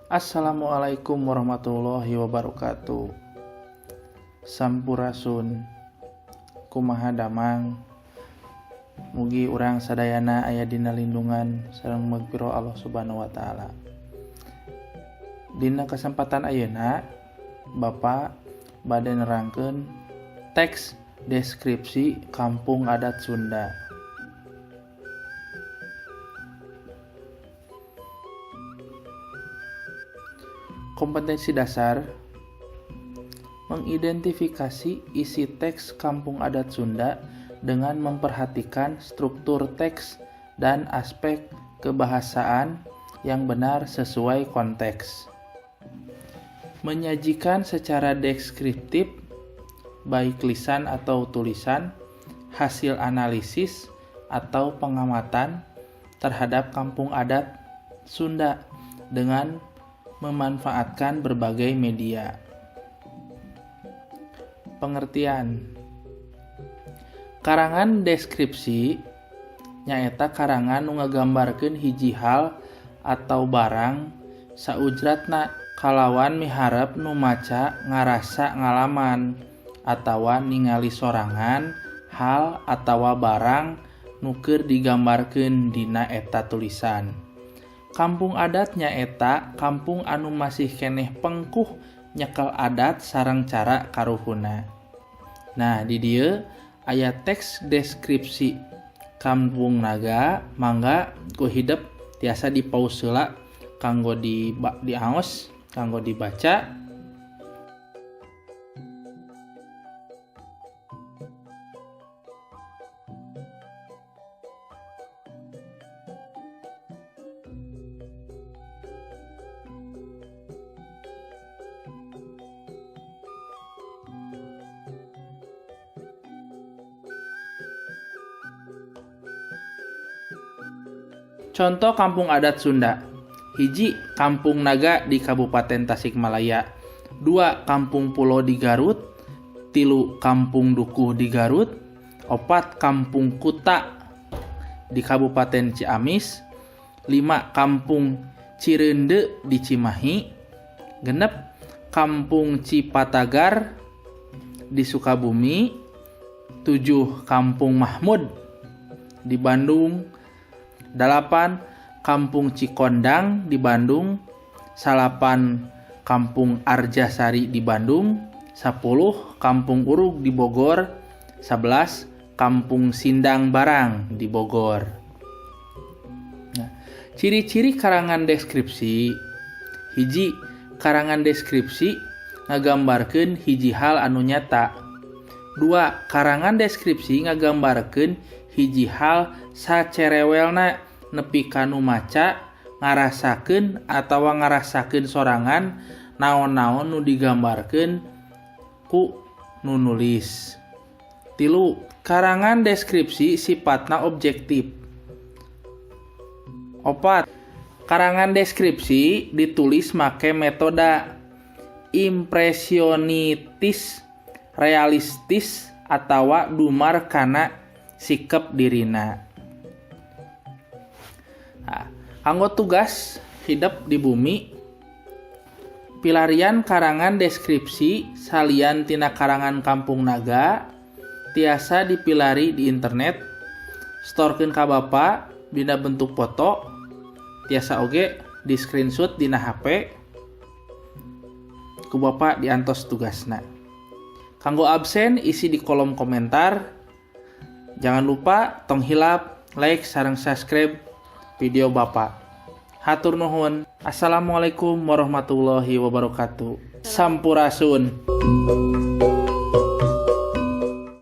Assalamualaikum warahmatullahi wabarakatuh. Sampurasun. Kumaha damang. Mugi urang sadayana aya dina lindungan sareng magpiro Allah Subhanahu wa taala. Dina kesempatan ayeuna Bapak bade nerangkeun teks deskripsi kampung adat Sunda. Kompetensi dasar mengidentifikasi isi teks kampung adat Sunda dengan memperhatikan struktur teks dan aspek kebahasaan yang benar sesuai konteks. Menyajikan secara deskriptif, baik lisan atau tulisan, hasil analisis atau pengamatan terhadap kampung adat Sunda dengan memanfaatkan berbagai media. Pengertian. Karangan deskripsi nyaeta karangan nu ngagambarkeun hiji hal atau barang saujratna kalawan miharep nu maca ngarasa ngalaman atawa ningali sorangan hal atawa barang nu keur digambarkeun dina eta tulisan. Kampung adat nyaeta kampung anu masih keneh pengkuh nyekel adat sareng cara karuhuna. Nah, di dieu aya teks deskripsi kampung naga, mangga ku hidep tiasa dipause heula kanggo diaos, kanggo dibaca. Contoh kampung adat Sunda. Hiji, Kampung Naga di Kabupaten Tasikmalaya. 2, Kampung Pulo di Garut. 3, Kampung Dukuh di Garut. 4, Kampung Kuta di Kabupaten Ciamis. 5, Kampung Cireunde di Cimahi. 6, Kampung Cipatagar di Sukabumi. 7, Kampung Mahmud di Bandung. 8, Kampung Cikondang di Bandung. 9, Kampung Arjasari di Bandung. 10, Kampung Urug di Bogor. 11, Kampung Sindang Barang di Bogor. Nah, ciri-ciri karangan deskripsi. Hiji, karangan deskripsi ngagambarkeun hiji hal anu nyata. 2, karangan deskripsi ngagambarkeun hiji hal sacerewelna nepi kanu maca ngarasakeun atawa ngarasakeun sorangan naon-naon nu digambarkeun ku nu nulis. 3, karangan deskripsi sifatna objektif. 4, karangan deskripsi ditulis make metode impresionitis, realistis atawa dumar kana sikep dirina. Nah, kanggo tugas hidup di bumi, pilarian karangan deskripsi salian tina karangan Kampung Naga tiasa dipilari di internet, storekeun ka Bapa dina bentuk foto, tiasa oge di screenshot dina HP ku Bapa diantos tugasna. Kanggo absen isi di kolom komentar. Jangan lupa tong hilap, like, sareng subscribe video Bapak. Hatur nuhun. Assalamualaikum warahmatullahi wabarakatuh. Sampurasun.